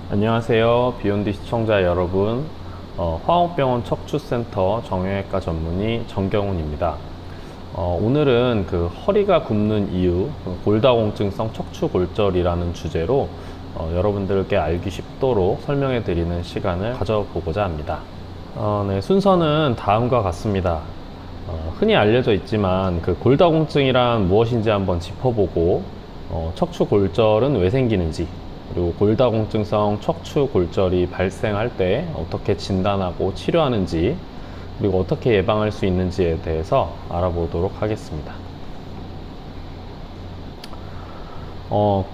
안녕하세요. 비욘디 시청자 여러분. 화옥병원 척추센터 정형외과 전문의 정경훈입니다. 오늘은 그 허리가 굽는 이유, 골다공증성 척추골절이라는 주제로 여러분들께 알기 쉽도록 설명해 드리는 시간을 가져보고자 합니다. 네, 순서는 다음과 같습니다. 흔히 알려져 있지만 그 골다공증이란 무엇인지 한번 짚어보고, 척추골절은 왜 생기는지, 그리고 골다공증성 척추골절이 발생할 때 어떻게 진단하고 치료하는지, 그리고 어떻게 예방할 수 있는지에 대해서 알아보도록 하겠습니다.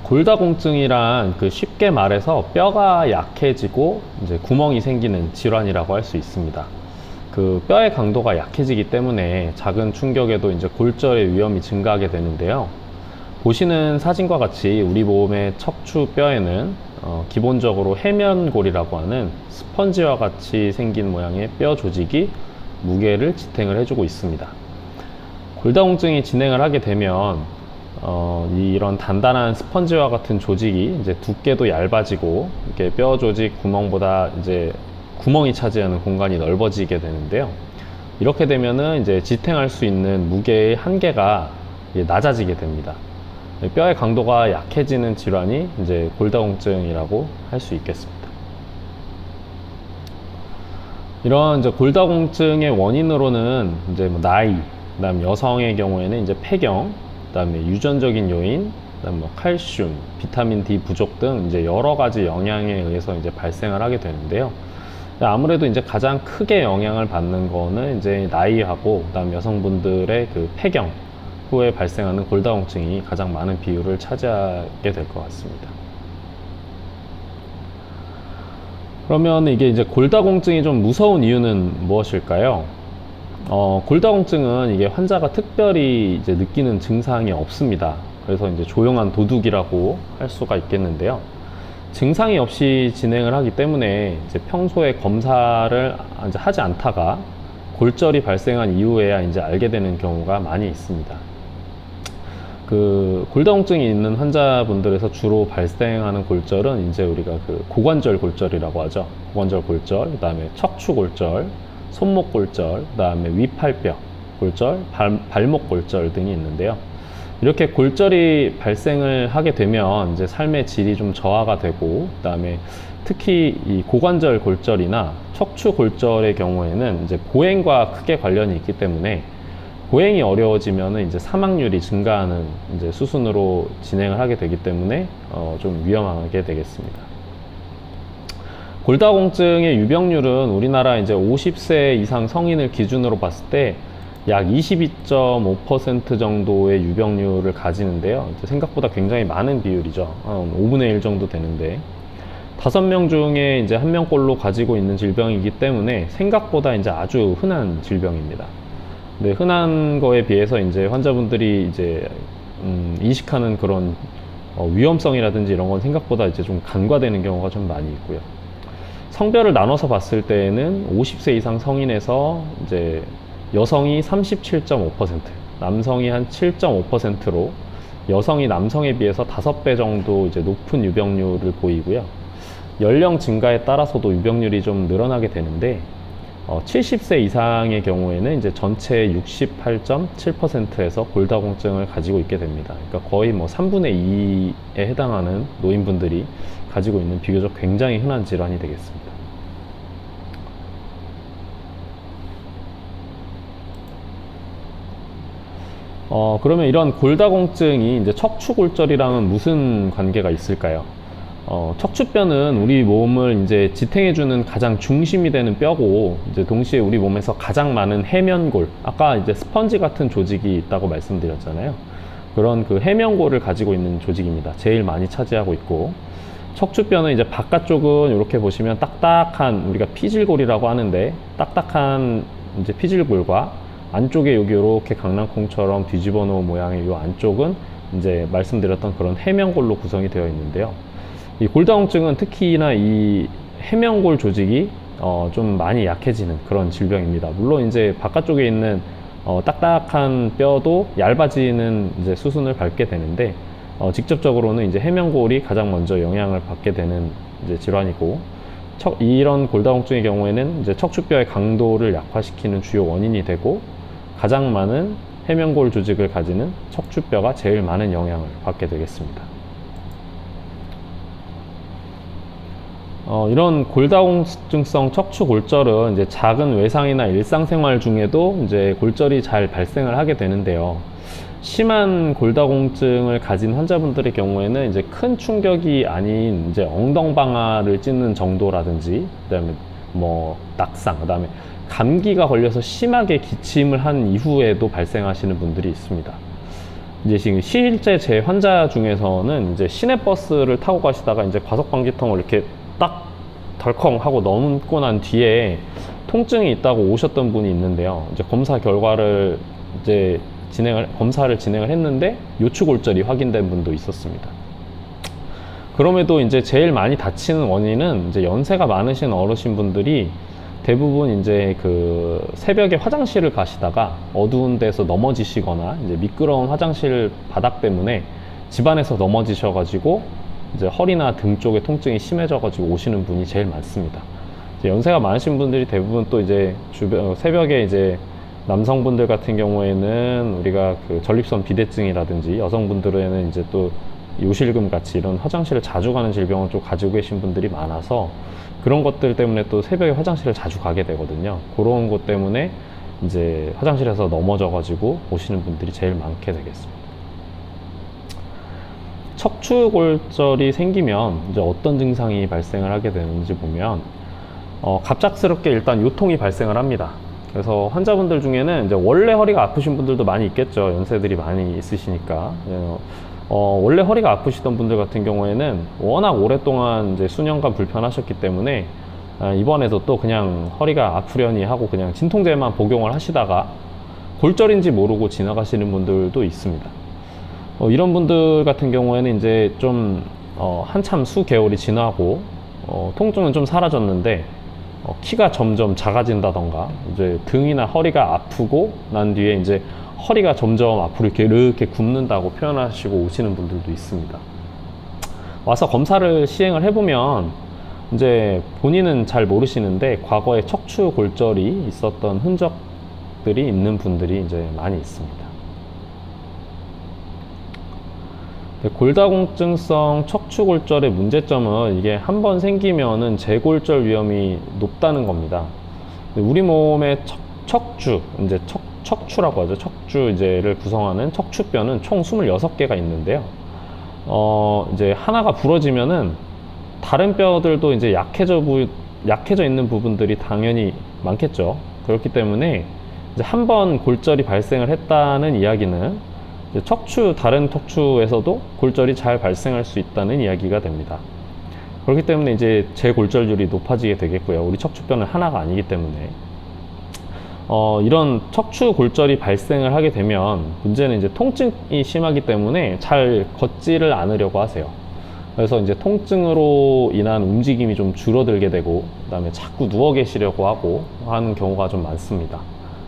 골다공증이란 쉽게 말해서 뼈가 약해지고 이제 구멍이 생기는 질환이라고 할 수 있습니다. 그 뼈의 강도가 약해지기 때문에 작은 충격에도 이제 골절의 위험이 증가하게 되는데요. 보시는 사진과 같이 우리 몸의 척추뼈에는 기본적으로 해면골이라고 하는 스펀지와 같이 생긴 모양의 뼈 조직이 무게를 지탱을 해주고 있습니다. 골다공증이 진행을 하게 되면 이런 단단한 스펀지와 같은 조직이 이제 두께도 얇아지고 이렇게 뼈 조직 구멍보다 이제 구멍이 차지하는 공간이 넓어지게 되는데요. 이렇게 되면은 이제 지탱할 수 있는 무게의 한계가 낮아지게 됩니다. 뼈의 강도가 약해지는 질환이 이제 골다공증이라고 할 수 있겠습니다. 이런 이제 골다공증의 원인으로는 이제 나이, 그다음 여성의 경우에는 이제 폐경, 그다음에 유전적인 요인, 그다음 칼슘, 비타민 D 부족 등 이제 여러 가지 영향에 의해서 이제 발생을 하게 되는데요. 아무래도 이제 가장 크게 영향을 받는 거는 이제 나이하고 그다음 여성분들의 그 폐경 후에 발생하는 골다공증이 가장 많은 비율을 차지하게 될 것 같습니다. 그러면 이게 이제 골다공증이 좀 무서운 이유는 무엇일까요? 골다공증은 이게 환자가 특별히 이제 느끼는 증상이 없습니다. 그래서 이제 조용한 도둑이라고 할 수가 있겠는데요. 증상이 없이 진행을 하기 때문에 이제 평소에 검사를 이제 하지 않다가 골절이 발생한 이후에야 이제 알게 되는 경우가 많이 있습니다. 그 골다공증이 있는 환자분들에서 주로 발생하는 골절은 이제 우리가 그 고관절 골절이라고 하죠. 고관절 골절, 그다음에 척추 골절, 손목 골절, 그다음에 위팔뼈 골절, 발목 골절 등이 있는데요. 이렇게 골절이 발생을 하게 되면 이제 삶의 질이 좀 저하가 되고, 그다음에 특히 이 고관절 골절이나 척추 골절의 경우에는 이제 보행과 크게 관련이 있기 때문에 보행이 어려워지면 이제 사망률이 증가하는 이제 수순으로 진행을 하게 되기 때문에 좀 위험하게 되겠습니다. 골다공증의 유병률은 우리나라 이제 50세 이상 성인을 기준으로 봤을 때 약 22.5% 정도의 유병률을 가지는데요. 생각보다 굉장히 많은 비율이죠. 5분의 1 정도 되는데 5명 중에 이제 1명꼴로 가지고 있는 질병이기 때문에 생각보다 이제 아주 흔한 질병입니다. 네, 흔한 거에 비해서 이제 환자분들이 이제 인식하는 그런 위험성이라든지 이런 건 생각보다 이제 좀 간과되는 경우가 좀 많이 있고요. 성별을 나눠서 봤을 때는 50세 이상 성인에서 이제 여성이 37.5%, 남성이 한 7.5%로 여성이 남성에 비해서 5배 정도 이제 높은 유병률을 보이고요. 연령 증가에 따라서도 유병률이 좀 늘어나게 되는데 70세 이상의 경우에는 이제 전체 68.7%에서 골다공증을 가지고 있게 됩니다. 그러니까 거의 뭐 3분의 2에 해당하는 노인분들이 가지고 있는 비교적 굉장히 흔한 질환이 되겠습니다. 그러면 이런 골다공증이 이제 척추골절이랑은 무슨 관계가 있을까요? 척추뼈는 우리 몸을 이제 지탱해주는 가장 중심이 되는 뼈고, 이제 동시에 우리 몸에서 가장 많은 해면골, 아까 이제 스펀지 같은 조직이 있다고 말씀드렸잖아요. 그런 그 해면골을 가지고 있는 조직입니다. 제일 많이 차지하고 있고, 척추뼈는 이제 바깥쪽은 이렇게 보시면 딱딱한, 우리가 피질골이라고 하는데 딱딱한 이제 피질골과 안쪽에 여기 이렇게 강낭콩처럼 뒤집어 놓은 모양의 이 안쪽은 이제 말씀드렸던 그런 해면골로 구성이 되어 있는데요. 이 골다공증은 특히나 이 해면골 조직이 좀 많이 약해지는 그런 질병입니다. 물론 이제 바깥쪽에 있는 딱딱한 뼈도 얇아지는 이제 수순을 밟게 되는데, 직접적으로는 이제 해면골이 가장 먼저 영향을 받게 되는 이제 질환이고, 이런 골다공증의 경우에는 이제 척추뼈의 강도를 약화시키는 주요 원인이 되고, 가장 많은 해면골 조직을 가지는 척추뼈가 제일 많은 영향을 받게 되겠습니다. 이런 골다공증성 척추골절은 이제 작은 외상이나 일상생활 중에도 이제 골절이 잘 발생을 하게 되는데요. 심한 골다공증을 가진 환자분들의 경우에는 이제 큰 충격이 아닌 이제 엉덩방아를 찢는 정도라든지, 그다음에 뭐 낙상, 그다음에 감기가 걸려서 심하게 기침을 한 이후에도 발생하시는 분들이 있습니다. 이제 지금 실제 제 환자 중에서는 이제 시내버스를 타고 가시다가 이제 과속방지턱을 이렇게 딱 덜컹 하고 넘고 난 뒤에 통증이 있다고 오셨던 분이 있는데요. 이제 검사 결과를 이제 검사를 진행을 했는데 요추골절이 확인된 분도 있었습니다. 그럼에도 이제 제일 많이 다치는 원인은 이제 연세가 많으신 어르신 분들이 대부분 이제 그 새벽에 화장실을 가시다가 어두운 데서 넘어지시거나 이제 미끄러운 화장실 바닥 때문에 집안에서 넘어지셔가지고 이제 허리나 등 쪽에 통증이 심해져가지고 오시는 분이 제일 많습니다. 이제 연세가 많으신 분들이 대부분 또 이제 새벽에 이제 남성분들 같은 경우에는 우리가 그 전립선 비대증이라든지, 여성분들에는 이제 또 요실금 같이 이런 화장실을 자주 가는 질병을 좀 가지고 계신 분들이 많아서 그런 것들 때문에 또 새벽에 화장실을 자주 가게 되거든요. 그런 것 때문에 이제 화장실에서 넘어져가지고 오시는 분들이 제일 많게 되겠습니다. 척추골절이 생기면 이제 어떤 증상이 발생을 하게 되는지 보면 갑작스럽게 일단 요통이 발생을 합니다. 그래서 환자분들 중에는 이제 원래 허리가 아프신 분들도 많이 있겠죠. 연세들이 많이 있으시니까. 원래 허리가 아프시던 분들 같은 경우에는 워낙 오랫동안 이제 수년간 불편하셨기 때문에 이번에도 또 그냥 허리가 아프려니 하고 그냥 진통제만 복용을 하시다가 골절인지 모르고 지나가시는 분들도 있습니다. 이런 분들 같은 경우에는 이제 좀 한참 수개월이 지나고 통증은 좀 사라졌는데 키가 점점 작아진다던가 이제 등이나 허리가 아프고 난 뒤에 이제 허리가 점점 앞으로 이렇게 굽는다고 표현하시고 오시는 분들도 있습니다. 와서 검사를 시행을 해보면 이제 본인은 잘 모르시는데 과거에 척추 골절이 있었던 흔적들이 있는 분들이 이제 많이 있습니다. 골다공증성 척추골절의 문제점은 이게 한번 생기면은 재골절 위험이 높다는 겁니다. 우리 몸의 이제 척추라고 하죠. 척추를 구성하는 척추뼈는 총 26개가 있는데요. 이제 하나가 부러지면은 다른 뼈들도 이제 약해져 있는 부분들이 당연히 많겠죠. 그렇기 때문에 이제 한번 골절이 발생을 했다는 이야기는 다른 척추에서도 골절이 잘 발생할 수 있다는 이야기가 됩니다. 그렇기 때문에 이제 재골절률이 높아지게 되겠고요. 우리 척추뼈는 하나가 아니기 때문에. 이런 척추 골절이 발생을 하게 되면 문제는 이제 통증이 심하기 때문에 잘 걷지를 않으려고 하세요. 그래서 이제 통증으로 인한 움직임이 좀 줄어들게 되고, 그다음에 자꾸 누워 계시려고 하고 하는 경우가 좀 많습니다.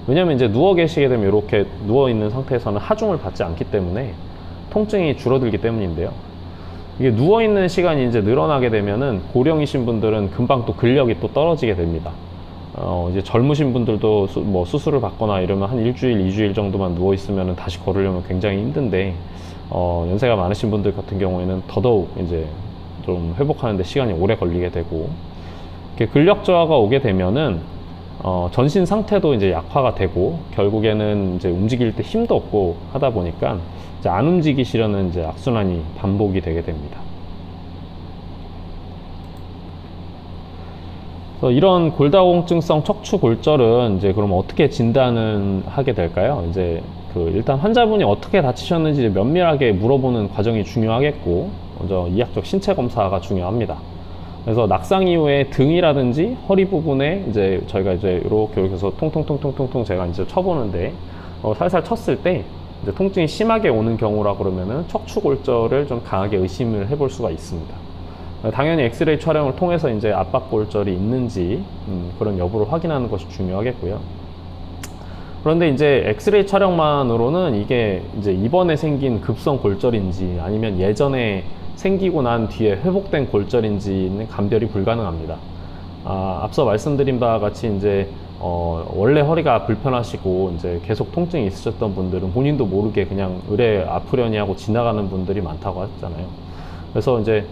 왜냐면 이제 누워 계시게 되면 이렇게 누워 있는 상태에서는 하중을 받지 않기 때문에 통증이 줄어들기 때문인데요. 이게 누워 있는 시간이 이제 늘어나게 되면은 고령이신 분들은 금방 또 근력이 또 떨어지게 됩니다. 이제 젊으신 분들도 뭐 수술을 받거나 이러면 한 일주일, 2주일 정도만 누워 있으면 다시 걸으려면 굉장히 힘든데, 연세가 많으신 분들 같은 경우에는 더더욱 이제 좀 회복하는데 시간이 오래 걸리게 되고, 이렇게 근력 저하가 오게 되면은 전신 상태도 이제 약화가 되고, 결국에는 이제 움직일 때 힘도 없고 하다 보니까 이제 안 움직이시려는 이제 악순환이 반복이 되게 됩니다. 이런 골다공증성 척추 골절은 이제 그럼 어떻게 진단을 하게 될까요? 이제 일단 환자분이 어떻게 다치셨는지 면밀하게 물어보는 과정이 중요하겠고, 먼저 이학적 신체 검사가 중요합니다. 그래서 낙상 이후에 등이라든지 허리 부분에 이제 저희가 이제 이렇게 해서 통통통통통통 제가 이제 쳐보는데, 살살 쳤을 때 이제 통증이 심하게 오는 경우라 그러면은 척추 골절을 좀 강하게 의심을 해볼 수가 있습니다. 당연히 엑스레이 촬영을 통해서 이제 압박 골절이 있는지 그런 여부를 확인하는 것이 중요하겠고요. 그런데 이제 엑스레이 촬영만으로는 이게 이제 이번에 생긴 급성 골절인지 아니면 예전에 생기고 난 뒤에 회복된 골절인지는 감별이 불가능합니다. 앞서 말씀드린 바와 같이 이제 원래 허리가 불편하시고 이제 계속 통증이 있으셨던 분들은 본인도 모르게 그냥 의뢰 아프려니 하고 지나가는 분들이 많다고 하잖아요. 그래서 이제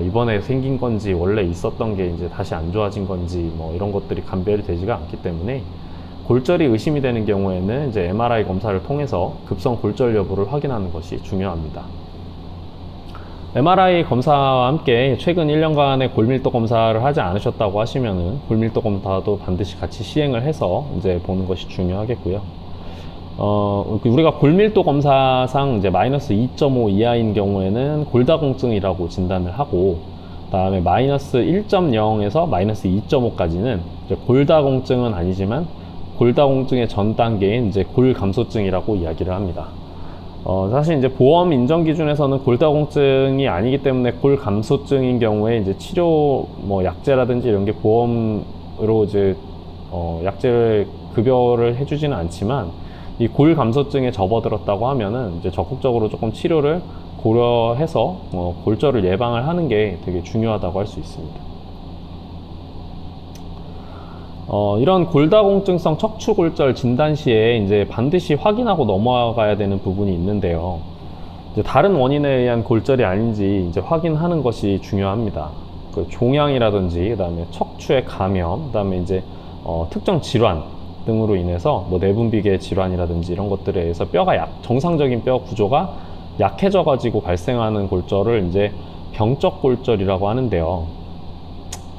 이번에 생긴 건지 원래 있었던 게 이제 다시 안 좋아진 건지 뭐 이런 것들이 감별이 되지가 않기 때문에 골절이 의심이 되는 경우에는 이제 MRI 검사를 통해서 급성 골절 여부를 확인하는 것이 중요합니다. MRI 검사와 함께 최근 1년간의 골밀도 검사를 하지 않으셨다고 하시면은 골밀도 검사도 반드시 같이 시행을 해서 이제 보는 것이 중요하겠고요. 우리가 골밀도 검사상 이제 마이너스 2.5 이하인 경우에는 골다공증이라고 진단을 하고, 그다음에 마이너스 1.0에서 마이너스 2.5까지는 골다공증은 아니지만 골다공증의 전 단계인 이제 골감소증이라고 이야기를 합니다. 사실 이제 보험 인정 기준에서는 골다공증이 아니기 때문에 골감소증인 경우에 이제 치료 뭐 약제라든지 이런 게 보험으로 이제 약제를 급여를 해주지는 않지만, 이 골감소증에 접어들었다고 하면은 이제 적극적으로 조금 치료를 고려해서 골절을 예방을 하는 게 되게 중요하다고 할 수 있습니다. 이런 골다공증성 척추골절 진단 시에 이제 반드시 확인하고 넘어가야 되는 부분이 있는데요. 이제 다른 원인에 의한 골절이 아닌지 이제 확인하는 것이 중요합니다. 그 종양이라든지, 그다음에 척추의 감염, 그다음에 이제 특정 질환 등으로 인해서 뭐 내분비계 질환이라든지 이런 것들에 의해서 정상적인 뼈 구조가 약해져 가지고 발생하는 골절을 이제 병적 골절이라고 하는데요.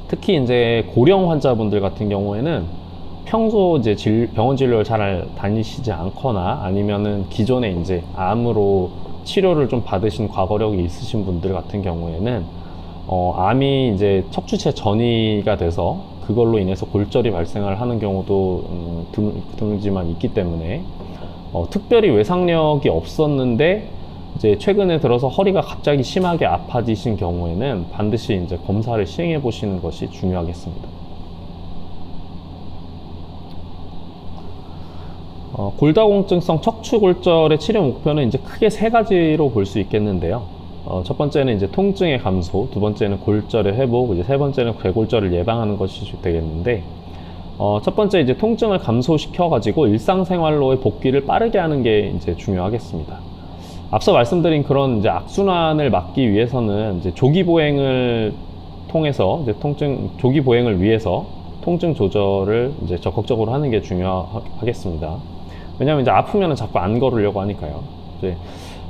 특히 이제 고령 환자분들 같은 경우에는 평소 이제 병원 진료를 잘 다니시지 않거나 아니면은 기존에 이제 암으로 치료를 좀 받으신 과거력이 있으신 분들 같은 경우에는 암이 이제 척추체 전이가 돼서 그걸로 인해서 골절이 발생을 하는 경우도 드물지만 있기 때문에 특별히 외상력이 없었는데 이제 최근에 들어서 허리가 갑자기 심하게 아파지신 경우에는 반드시 이제 검사를 시행해 보시는 것이 중요하겠습니다. 골다공증성 척추골절의 치료 목표는 이제 크게 세 가지로 볼 수 있겠는데요. 첫 번째는 이제 통증의 감소, 두 번째는 골절의 회복, 이제 세 번째는 괴골절을 예방하는 것이 되겠는데, 첫 번째 이제 통증을 감소시켜 가지고 일상생활로의 복귀를 빠르게 하는 게 이제 중요하겠습니다. 앞서 말씀드린 그런 이제 악순환을 막기 위해서는 이제 조기 보행을 통해서 이제 조기 보행을 위해서 통증 조절을 이제 적극적으로 하는 게 중요하겠습니다. 왜냐하면 이제 아프면 자꾸 안 걸으려고 하니까요. 이제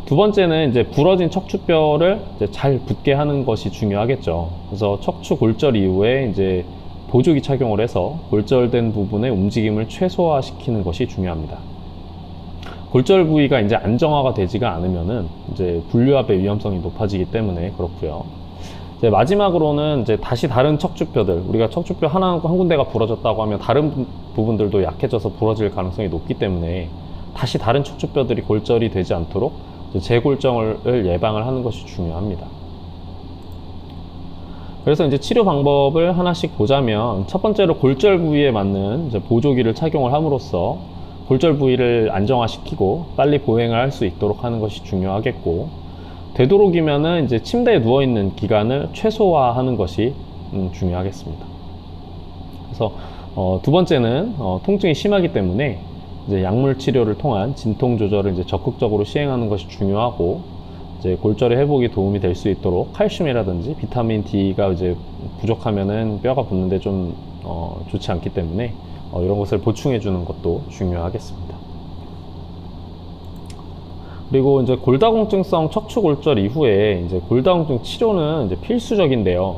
두 번째는 이제 부러진 척추뼈를 이제 잘 붙게 하는 것이 중요하겠죠. 그래서 척추 골절 이후에 이제 보조기 착용을 해서 골절된 부분의 움직임을 최소화시키는 것이 중요합니다. 골절 부위가 이제 안정화가 되지가 않으면은 이제 분류압의 위험성이 높아지기 때문에 그렇고요. 이제 마지막으로는 이제 다시 다른 척추뼈들, 우리가 척추뼈 한 군데가 부러졌다고 하면 다른 부분들도 약해져서 부러질 가능성이 높기 때문에 다시 다른 척추뼈들이 골절이 되지 않도록 재골절을 예방을 하는 것이 중요합니다. 그래서 이제 치료 방법을 하나씩 보자면, 첫 번째로 골절 부위에 맞는 이제 보조기를 착용을 함으로써 골절 부위를 안정화시키고 빨리 보행을 할 수 있도록 하는 것이 중요하겠고, 되도록이면은 이제 침대에 누워 있는 기간을 최소화하는 것이 중요하겠습니다. 그래서 두 번째는 통증이 심하기 때문에 이제 약물 치료를 통한 진통 조절을 이제 적극적으로 시행하는 것이 중요하고, 이제 골절의 회복에 도움이 될 수 있도록 칼슘이라든지 비타민 D가 이제 부족하면은 뼈가 붙는데 좀 좋지 않기 때문에 이런 것을 보충해 주는 것도 중요하겠습니다. 그리고 이제 골다공증성 척추골절 이후에 이제 골다공증 치료는 이제 필수적인데요.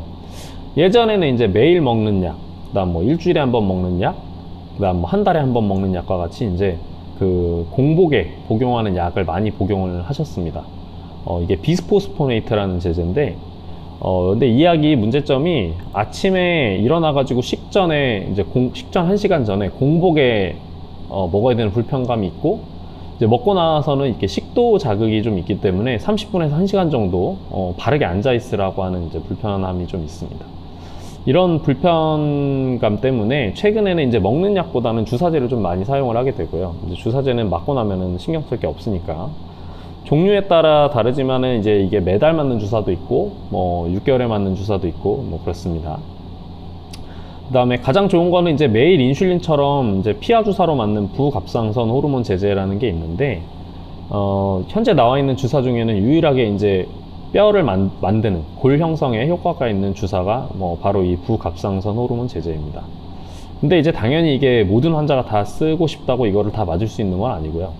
예전에는 이제 매일 먹는 약, 그다음 뭐 일주일에 한 번 먹는 약, 그다음 뭐 한 달에 한 번 먹는 약과 같이 이제 그 공복에 복용하는 약을 많이 복용을 하셨습니다. 이게 비스포스포네이트라는 제제인데, 근데 이 약이 문제점이 아침에 일어나가지고 식전에 이제 식전 1시간 전에 공복에 먹어야 되는 불편감이 있고, 이제 먹고 나서는 이렇게 식도 자극이 좀 있기 때문에 30분에서 1시간 정도 바르게 앉아 있으라고 하는 이제 불편함이 좀 있습니다. 이런 불편감 때문에 최근에는 이제 먹는 약보다는 주사제를 좀 많이 사용을 하게 되고요. 이제 주사제는 맞고 나면은 신경 쓸 게 없으니까. 종류에 따라 다르지만은 이제 이게 매달 맞는 주사도 있고, 뭐 6개월에 맞는 주사도 있고, 뭐 그렇습니다. 그 다음에 가장 좋은 거는 이제 매일 인슐린처럼 이제 피하 주사로 맞는 부갑상선 호르몬 제제라는 게 있는데, 현재 나와 있는 주사 중에는 유일하게 이제 뼈를 만드는 골 형성에 효과가 있는 주사가 뭐 바로 이 부갑상선 호르몬 제제입니다. 근데 이제 당연히 이게 모든 환자가 다 쓰고 싶다고 이거를 다 맞을 수 있는 건 아니고요.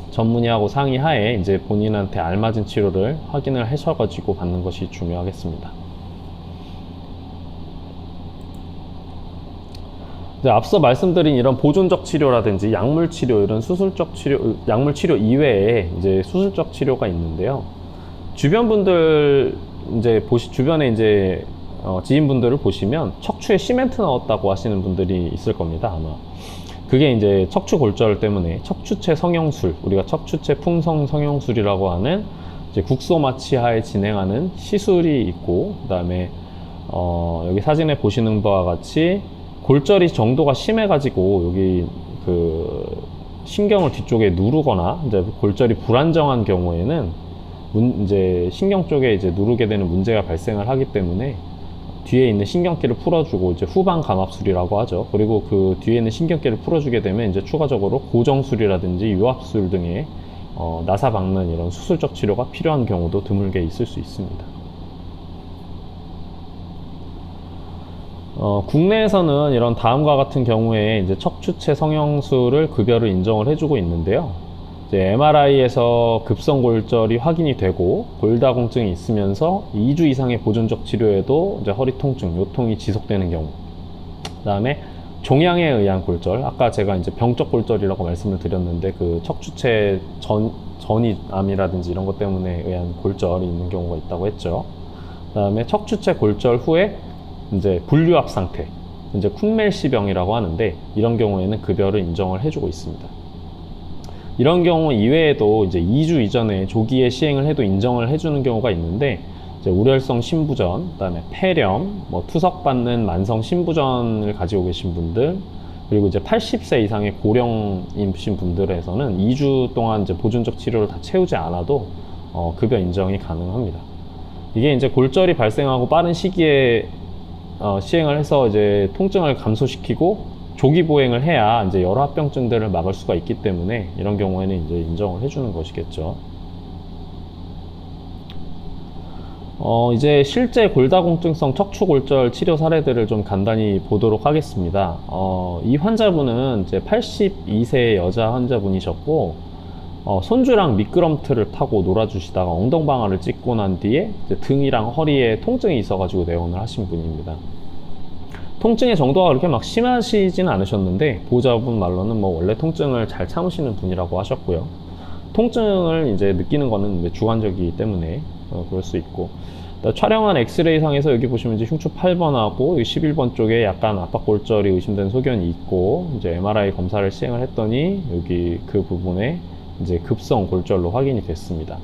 전문의하고 상의하에 이제 본인한테 알맞은 치료를 확인을 하셔가지고 받는 것이 중요하겠습니다. 이제 앞서 말씀드린 이런 보존적 치료라든지 약물 치료, 이런 수술적 치료, 약물 치료 이외에 이제 수술적 치료가 있는데요. 주변 분들 이제 주변에 이제 지인분들을 보시면 척추에 시멘트 넣었다고 하시는 분들이 있을 겁니다, 아마. 그게 이제 척추 골절 때문에 척추체 성형술, 우리가 척추체 풍성 성형술이라고 하는 이제 국소마취하에 진행하는 시술이 있고, 그다음에 여기 사진에 보시는 바와 같이 골절이 정도가 심해가지고 여기 그 신경을 뒤쪽에 누르거나 이제 골절이 불안정한 경우에는 이제 신경 쪽에 이제 누르게 되는 문제가 발생을 하기 때문에 뒤에 있는 신경끼를 풀어주고 이제 후방 감압술이라고 하죠. 그리고 그 뒤에 있는 신경끼를 풀어주게 되면 이제 추가적으로 고정술이라든지 유압술 등의 나사 박는 이런 수술적 치료가 필요한 경우도 드물게 있을 수 있습니다. 국내에서는 이런 다음과 같은 경우에 이제 척추체 성형술을 급여를 인정을 해주고 있는데요. 이제 MRI에서 급성골절이 확인이 되고 골다공증이 있으면서 2주 이상의 보존적 치료에도 이제 허리 통증, 요통이 지속되는 경우. 그다음에 종양에 의한 골절, 아까 제가 이제 병적 골절이라고 말씀을 드렸는데 그 척추체 전이암이라든지 이런 것 때문에 의한 골절이 있는 경우가 있다고 했죠. 그다음에 척추체 골절 후에 이제 불류압 상태, 이제 쿤멜시병이라고 하는데 이런 경우에는 급여를 인정을 해주고 있습니다. 이런 경우 이외에도 이제 2주 이전에 조기에 시행을 해도 인정을 해주는 경우가 있는데 이제 우렬성 신부전, 그다음에 폐렴, 뭐 투석받는 만성 신부전을 가지고 계신 분들, 그리고 이제 80세 이상의 고령이신 분들에서는 2주 동안 이제 보존적 치료를 다 채우지 않아도 급여 인정이 가능합니다. 이게 이제 골절이 발생하고 빠른 시기에 시행을 해서 이제 통증을 감소시키고 조기 보행을 해야 이제 여러 합병증들을 막을 수가 있기 때문에 이런 경우에는 이제 인정을 해주는 것이겠죠. 이제 실제 골다공증성 척추골절 치료 사례들을 좀 간단히 보도록 하겠습니다. 이 환자분은 이제 82세 여자 환자분이셨고, 손주랑 미끄럼틀을 타고 놀아주시다가 엉덩방아를 찍고 난 뒤에 이제 등이랑 허리에 통증이 있어가지고 내원을 하신 분입니다. 통증의 정도가 그렇게 막 심하시진 않으셨는데 보호자분 말로는 뭐 원래 통증을 잘 참으시는 분이라고 하셨고요. 통증을 이제 느끼는 거는 주관적이기 때문에 그럴 수 있고, 촬영한 엑스레이 상에서 여기 보시면 이제 흉추 8번하고 11번 쪽에 약간 압박골절이 의심되는 소견이 있고, 이제 MRI 검사를 시행을 했더니 여기 그 부분에 이제 급성 골절로 확인이 됐습니다.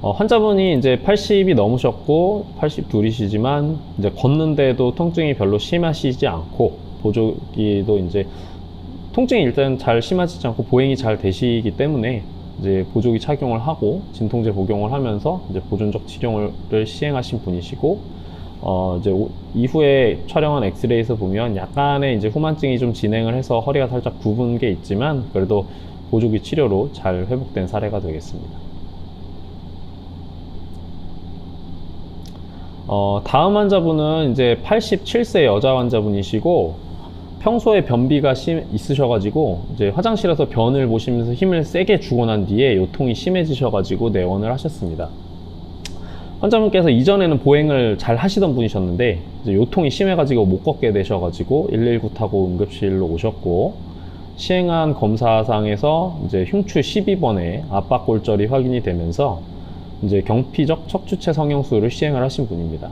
환자분이 이제 80이 넘으셨고 82이시지만 이제 걷는데도 통증이 별로 심하시지 않고, 보조기도 이제 통증이 일단 잘 심하지 않고 보행이 잘 되시기 때문에 이제 보조기 착용을 하고 진통제 복용을 하면서 이제 보존적 치료를 시행하신 분이시고, 이제 이후에 촬영한 엑스레이에서 보면 약간의 이제 후만증이 좀 진행을 해서 허리가 살짝 굽은 게 있지만 그래도 보조기 치료로 잘 회복된 사례가 되겠습니다. 다음 환자분은 이제 87세 여자 환자분이시고, 평소에 변비가 있으셔가지고 이제 화장실에서 변을 보시면서 힘을 세게 주고 난 뒤에 요통이 심해지셔가지고 내원을 하셨습니다. 환자분께서 이전에는 보행을 잘 하시던 분이셨는데 이제 요통이 심해가지고 못 걷게 되셔가지고 119 타고 응급실로 오셨고, 시행한 검사상에서 이제 흉추 12번에 압박골절이 확인이 되면서 이제 경피적 척추체 성형술을 시행을 하신 분입니다.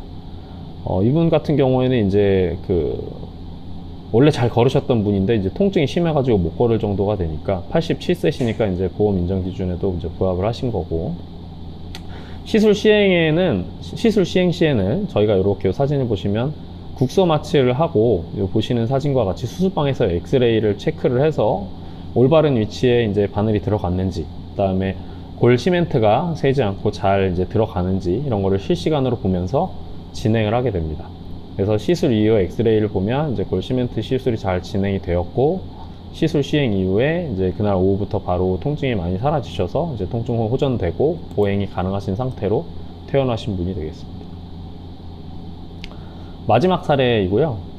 이분 같은 경우에는 이제 원래 잘 걸으셨던 분인데 이제 통증이 심해가지고 못 걸을 정도가 되니까 87세시니까 이제 보험 인정 기준에도 이제 부합을 하신 거고, 시술 시행 시에는 저희가 이렇게 사진을 보시면 국소 마취를 하고 보시는 사진과 같이 수술방에서 엑스레이를 체크를 해서 올바른 위치에 이제 바늘이 들어갔는지, 그다음에 골 시멘트가 새지 않고 잘 이제 들어가는지 이런 거를 실시간으로 보면서 진행을 하게 됩니다. 그래서 시술 이후 엑스레이를 보면 이제 골 시멘트 시술이 잘 진행이 되었고, 시술 시행 이후에 이제 그날 오후부터 바로 통증이 많이 사라지셔서 이제 통증은 호전되고 보행이 가능하신 상태로 퇴원하신 분이 되겠습니다. 마지막 사례이고요.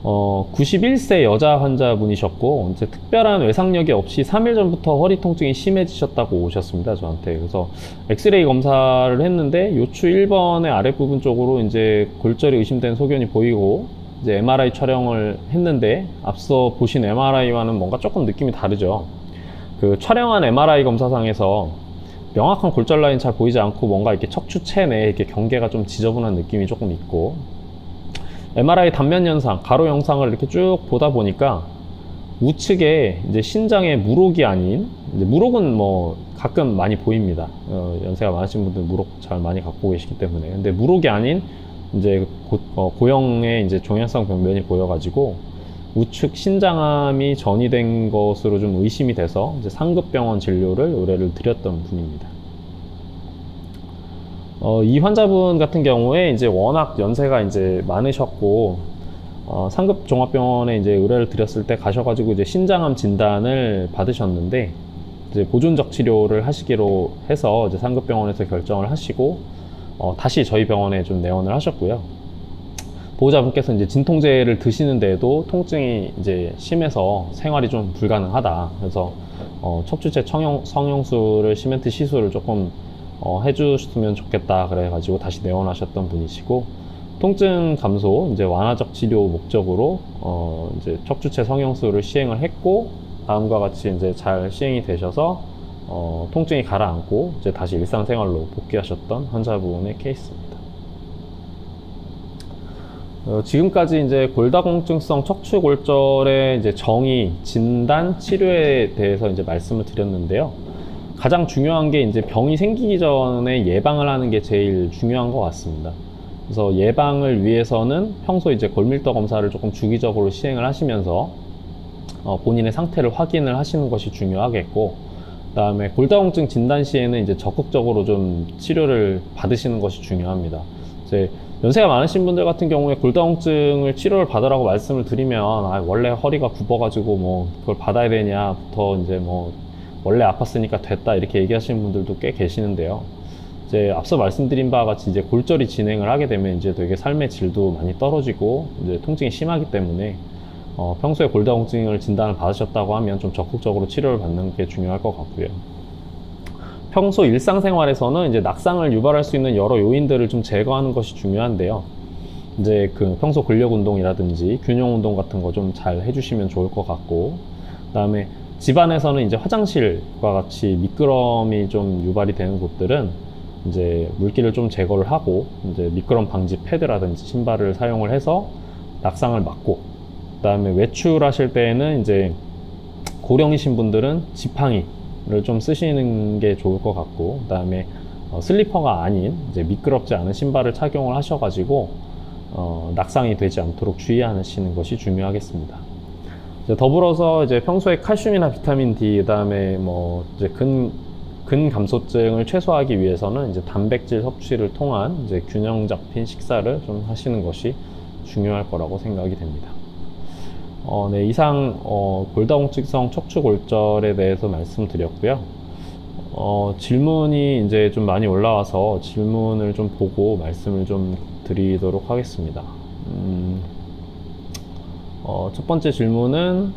91세 여자 환자분이셨고, 이제 특별한 외상력이 없이 3일 전부터 허리 통증이 심해지셨다고 오셨습니다, 저한테. 그래서 엑스레이 검사를 했는데 요추 1번의 아랫부분 쪽으로 이제 골절이 의심되는 소견이 보이고, 이제 MRI 촬영을 했는데 앞서 보신 MRI와는 뭔가 조금 느낌이 다르죠. 그 촬영한 MRI 검사상에서 명확한 골절 라인 잘 보이지 않고 뭔가 이렇게 척추체 내에 이렇게 경계가 좀 지저분한 느낌이 조금 있고, MRI 단면 현상, 가로 영상을 이렇게 쭉 보다 보니까 우측에 이제 신장에 무록이 아닌, 이제 무록은 뭐 가끔 많이 보입니다. 연세가 많으신 분들 무록 잘 많이 갖고 계시기 때문에. 근데 무록이 아닌 이제 고형의 이제 종양성 병변이 보여가지고 우측 신장암이 전이된 것으로 좀 의심이 돼서 이제 상급병원 진료를 의뢰를 드렸던 분입니다. 이 환자분 같은 경우에 이제 워낙 연세가 이제 많으셨고, 상급 종합병원에 이제 의뢰를 드렸을 때 가셔가지고 이제 신장암 진단을 받으셨는데, 이제 보존적 치료를 하시기로 해서 이제 상급병원에서 결정을 하시고, 다시 저희 병원에 좀 내원을 하셨고요. 보호자분께서 이제 진통제를 드시는데도 통증이 이제 심해서 생활이 좀 불가능하다. 그래서 척추체 성형술을 시멘트 시술을 조금 해주셨으면 좋겠다 그래가지고 다시 내원하셨던 분이시고, 통증 감소 이제 완화적 치료 목적으로 이제 척추체 성형술을 시행을 했고, 다음과 같이 이제 잘 시행이 되셔서 통증이 가라앉고 이제 다시 일상생활로 복귀하셨던 환자분의 케이스입니다. 지금까지 이제 골다공증성 척추골절의 이제 정의, 진단, 치료에 대해서 이제 말씀을 드렸는데요. 가장 중요한 게 이제 병이 생기기 전에 예방을 하는 게 제일 중요한 것 같습니다. 그래서 예방을 위해서는 평소 이제 골밀도 검사를 조금 주기적으로 시행을 하시면서 본인의 상태를 확인을 하시는 것이 중요하겠고, 그다음에 골다공증 진단 시에는 이제 적극적으로 좀 치료를 받으시는 것이 중요합니다. 이제 연세가 많으신 분들 같은 경우에 골다공증을 치료를 받으라고 말씀을 드리면, 원래 허리가 굽어가지고 뭐 그걸 받아야 되냐부터 이제 뭐 원래 아팠으니까 됐다 이렇게 얘기하시는 분들도 꽤 계시는데요. 이제 앞서 말씀드린 바와 같이 이제 골절이 진행을 하게 되면 이제 되게 삶의 질도 많이 떨어지고 이제 통증이 심하기 때문에 평소에 골다공증을 진단을 받으셨다고 하면 좀 적극적으로 치료를 받는 게 중요할 것 같고요. 평소 일상생활에서는 이제 낙상을 유발할 수 있는 여러 요인들을 좀 제거하는 것이 중요한데요. 이제 그 평소 근력 운동이라든지 균형 운동 같은 거 좀 잘 해주시면 좋을 것 같고, 그다음에 집안에서는 이제 화장실과 같이 미끄럼이 좀 유발이 되는 곳들은 이제 물기를 좀 제거를 하고 이제 미끄럼 방지 패드라든지 신발을 사용을 해서 낙상을 막고, 그다음에 외출하실 때에는 이제 고령이신 분들은 지팡이를 좀 쓰시는 게 좋을 것 같고, 그다음에 슬리퍼가 아닌 이제 미끄럽지 않은 신발을 착용을 하셔가지고 낙상이 되지 않도록 주의하시는 것이 중요하겠습니다. 더불어서 이제 평소에 칼슘이나 비타민 D, 그다음에 뭐 이제 근감소증을 최소화하기 위해서는 이제 단백질 섭취를 통한 이제 균형 잡힌 식사를 좀 하시는 것이 중요할 거라고 생각이 됩니다. 네, 이상 골다공증성 척추골절에 대해서 말씀드렸고요. 질문이 이제 좀 많이 올라와서 질문을 좀 보고 말씀을 좀 드리도록 하겠습니다. 첫 번째 질문은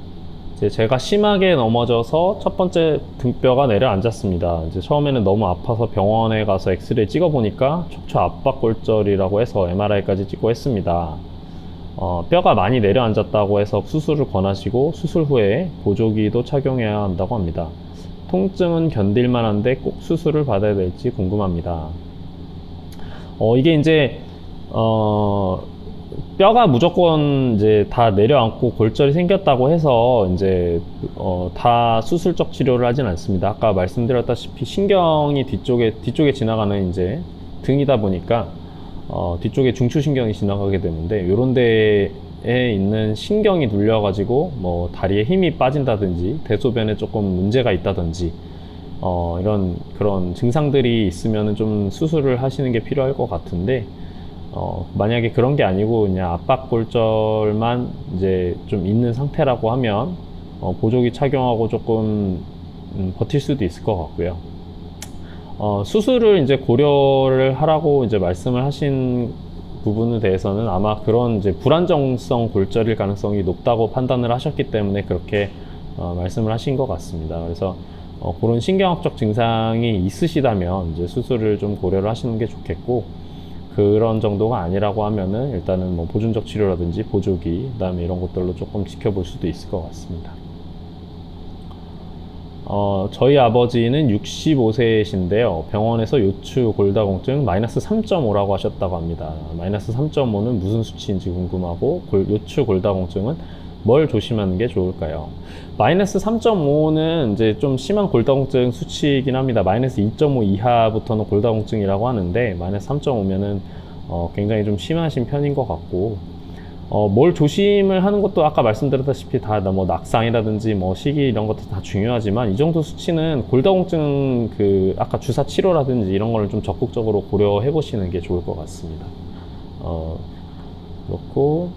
이제 제가 심하게 넘어져서 첫 번째 등뼈가 내려앉았습니다. 이제 처음에는 너무 아파서 병원에 가서 엑스레이 찍어보니까 척추 압박골절이라고 해서 MRI까지 찍고 했습니다. 뼈가 많이 내려앉았다고 해서 수술을 권하시고 수술 후에 보조기도 착용해야 한다고 합니다. 통증은 견딜만 한데 꼭 수술을 받아야 될지 궁금합니다. 이게 이제 뼈가 무조건 이제 다 내려앉고 골절이 생겼다고 해서 이제 다 수술적 치료를 하진 않습니다. 아까 말씀드렸다시피 신경이 뒤쪽에 지나가는 이제 등이다 보니까 뒤쪽에 중추신경이 지나가게 되는데 이런 데에 있는 신경이 눌려가지고 뭐 다리에 힘이 빠진다든지 대소변에 조금 문제가 있다든지 이런 그런 증상들이 있으면 좀 수술을 하시는 게 필요할 것 같은데 만약에 그런 게 아니고 그냥 압박골절만 이제 좀 있는 상태라고 하면 보조기 착용하고 조금 버틸 수도 있을 것 같고요. 수술을 이제 고려를 하라고 이제 말씀을 하신 부분에 대해서는 아마 그런 이제 불안정성 골절일 가능성이 높다고 판단을 하셨기 때문에 그렇게 말씀을 하신 것 같습니다. 그래서 그런 신경학적 증상이 있으시다면 이제 수술을 좀 고려를 하시는 게 좋겠고, 그런 정도가 아니라고 하면은 일단은 뭐 보존적 치료라든지 보조기, 그다음에 이런 것들로 조금 지켜볼 수도 있을 것 같습니다. 저희 아버지는 65세이신데요. 병원에서 요추 골다공증 마이너스 3.5라고 하셨다고 합니다. 마이너스 3.5는 무슨 수치인지 궁금하고, 요추 골다공증은 뭘 조심하는 게 좋을까요? 마이너스 3.5는 이제 좀 심한 골다공증 수치이긴 합니다. 마이너스 2.5 이하부터는 골다공증이라고 하는데, 마이너스 3.5면은 굉장히 좀 심하신 편인 것 같고, 뭘 조심을 하는 것도 아까 말씀드렸다시피 다 뭐 낙상이라든지 뭐 식이 이런 것도 다 중요하지만, 이 정도 수치는 골다공증 아까 주사 치료라든지 이런 거를 좀 적극적으로 고려해 보시는 게 좋을 것 같습니다. 그렇고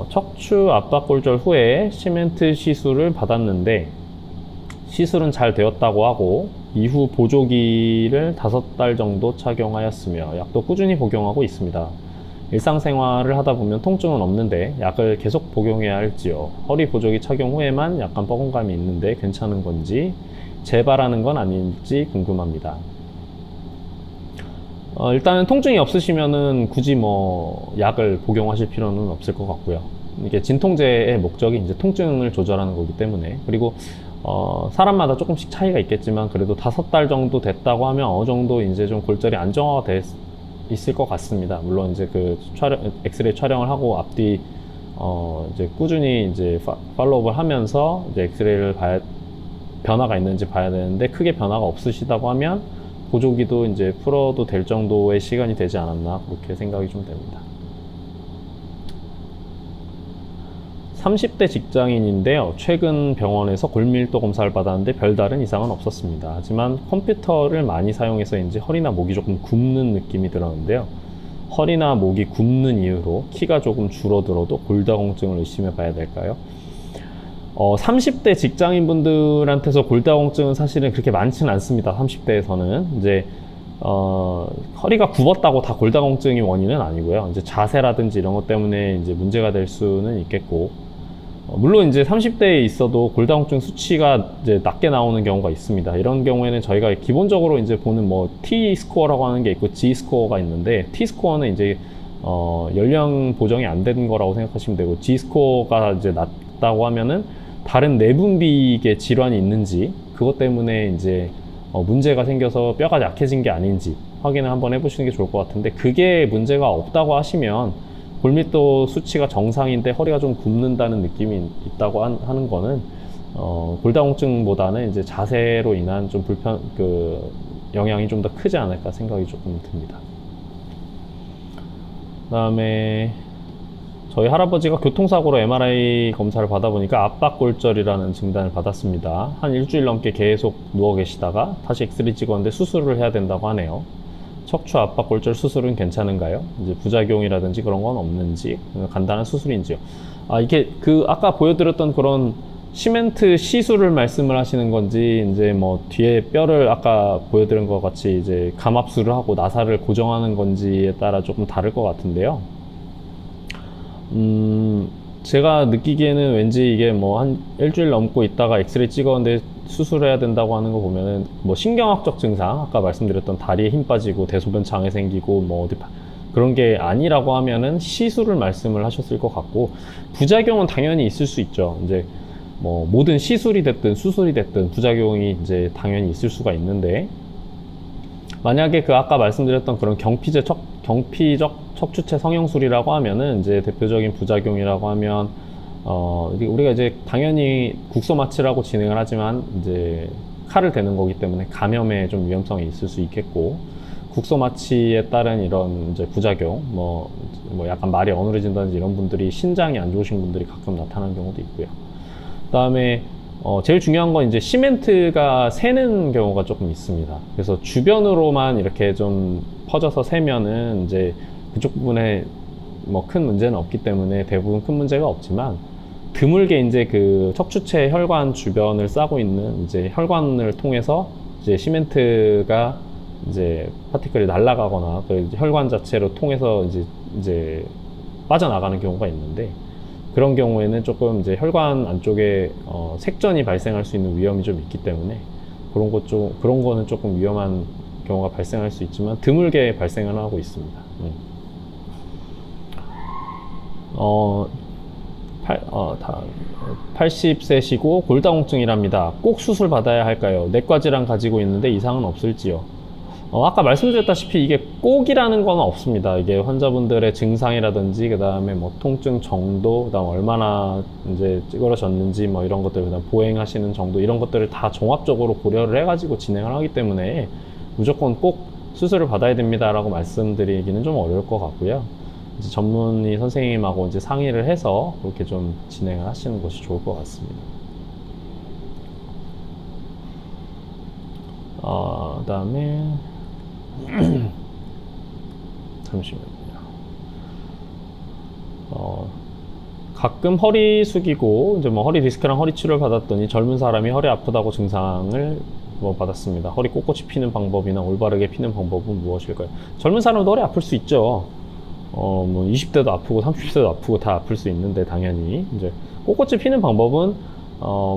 척추 압박골절 후에 시멘트 시술을 받았는데 시술은 잘 되었다고 하고 이후 보조기를 5달 정도 착용하였으며 약도 꾸준히 복용하고 있습니다. 일상생활을 하다 보면 통증은 없는데 약을 계속 복용해야 할지요. 허리 보조기 착용 후에만 약간 뻐근감이 있는데 괜찮은 건지, 재발하는 건 아닐지 궁금합니다. 일단은 통증이 없으시면은 굳이 뭐 약을 복용하실 필요는 없을 것 같고요. 이게 진통제의 목적이 이제 통증을 조절하는 거기 때문에, 그리고 사람마다 조금씩 차이가 있겠지만 그래도 5달 정도 됐다고 하면 어느 정도 이제 좀 골절이 안정화가 있을 것 같습니다. 물론 이제 엑스레이 촬영을 하고 앞뒤 이제 꾸준히 이제 팔로우업을 하면서 이제 엑스레이를 변화가 있는지 봐야 되는데, 크게 변화가 없으시다고 하면 보조기도 이제 풀어도 될 정도의 시간이 되지 않았나, 그렇게 생각이 좀 됩니다. 30대 직장인인데요. 최근 병원에서 골밀도 검사를 받았는데 별다른 이상은 없었습니다. 하지만 컴퓨터를 많이 사용해서인지 허리나 목이 조금 굽는 느낌이 들었는데요. 허리나 목이 굽는 이유로 키가 조금 줄어들어도 골다공증을 의심해 봐야 될까요? 30대 직장인분들한테서 골다공증은 사실은 그렇게 많지는 않습니다. 30대에서는 이제 허리가 굽었다고 다 골다공증이 원인은 아니고요. 이제 자세라든지 이런 것 때문에 이제 문제가 될 수는 있겠고, 물론 이제 30대에 있어도 골다공증 수치가 이제 낮게 나오는 경우가 있습니다. 이런 경우에는 저희가 기본적으로 이제 보는 뭐 T 스코어라고 하는 게 있고 G 스코어가 있는데, T 스코어는 이제 연령 보정이 안 되는 거라고 생각하시면 되고, G 스코어가 이제 낮다고 하면은 다른 내분비계 질환이 있는지, 그것 때문에 이제 문제가 생겨서 뼈가 약해진 게 아닌지 확인을 한번 해보시는 게 좋을 것 같은데, 그게 문제가 없다고 하시면, 골밀도 수치가 정상인데 허리가 좀 굽는다는 느낌이 있다고 하는 거는 골다공증보다는 이제 자세로 인한 좀 영향이 좀 더 크지 않을까 생각이 조금 듭니다. 그다음에 저희 할아버지가 교통사고로 MRI 검사를 받아보니까 압박골절이라는 진단을 받았습니다. 한 일주일 넘게 계속 누워 계시다가 다시 엑스레이 찍었는데 수술을 해야 된다고 하네요. 척추 압박골절 수술은 괜찮은가요? 이제 부작용이라든지 그런 건 없는지, 간단한 수술인지요. 이게 아까 보여드렸던 그런 시멘트 시술을 말씀을 하시는 건지, 이제 뭐 뒤에 뼈를 아까 보여드린 것 같이 이제 감압술을 하고 나사를 고정하는 건지에 따라 조금 다를 것 같은데요. 제가 느끼기에는 왠지 이게 뭐 한 일주일 넘고 있다가 엑스레이 찍었는데 수술해야 된다고 하는 거 보면은 뭐 신경학적 증상, 아까 말씀드렸던 다리에 힘 빠지고 대소변 장애 생기고 뭐 그런 게 아니라고 하면은 시술을 말씀을 하셨을 것 같고, 부작용은 당연히 있을 수 있죠. 이제 뭐 모든 시술이 됐든 수술이 됐든 부작용이 이제 당연히 있을 수가 있는데, 만약에 아까 말씀드렸던 그런 경피적 척추체 성형술이라고 하면은 이제 대표적인 부작용이라고 하면 우리가 이제 당연히 국소마취라고 진행을 하지만 이제 칼을 대는 거기 때문에 감염에 좀 위험성이 있을 수 있겠고, 국소마취에 따른 이런 이제 부작용, 뭐 약간 말이 어눌해진다든지 이런 분들이 신장이 안 좋으신 분들이 가끔 나타나는 경우도 있고요. 그다음에 제일 중요한 건 이제 시멘트가 새는 경우가 조금 있습니다. 그래서 주변으로만 이렇게 좀 퍼져서 새면은 이제 그쪽 부분에 뭐 큰 문제는 없기 때문에 대부분 큰 문제가 없지만, 드물게 이제 그 척추체 혈관 주변을 싸고 있는 이제 혈관을 통해서 이제 시멘트가 이제 파티클이 날아가거나 그 혈관 자체로 통해서 이제 빠져나가는 경우가 있는데, 그런 경우에는 조금 이제 혈관 안쪽에 색전이 발생할 수 있는 위험이 좀 있기 때문에 그런 거는 조금 위험한 경우가 발생할 수 있지만 드물게 발생을 하고 있습니다. 80세시고 골다공증이랍니다. 꼭 수술 받아야 할까요? 내과 질환 가지고 있는데 이상은 없을지요? 아까 말씀드렸다시피 이게 꼭이라는 건 없습니다. 이게 환자분들의 증상이라든지, 그 다음에 뭐 통증 정도, 그 다음 얼마나 이제 찌그러졌는지 뭐 이런 것들, 그 다음 보행하시는 정도, 이런 것들을 다 종합적으로 고려를 해가지고 진행을 하기 때문에 무조건 꼭 수술을 받아야 됩니다 라고 말씀드리기는 좀 어려울 것 같고요. 이제 전문의 선생님하고 이제 상의를 해서 그렇게 좀 진행을 하시는 것이 좋을 것 같습니다. 그 다음에 잠시만요. 가끔 허리 숙이고 이제 뭐 허리 디스크랑 허리 치료를 받았더니 젊은 사람이 허리 아프다고 증상을 뭐 받았습니다. 허리 꼿꼿이 피는 방법이나 올바르게 피는 방법은 무엇일까요? 젊은 사람도 허리 아플 수 있죠. 뭐 20대도 아프고 30대도 아프고 다 아플 수 있는데, 당연히 이제 꼿꼿이 피는 방법은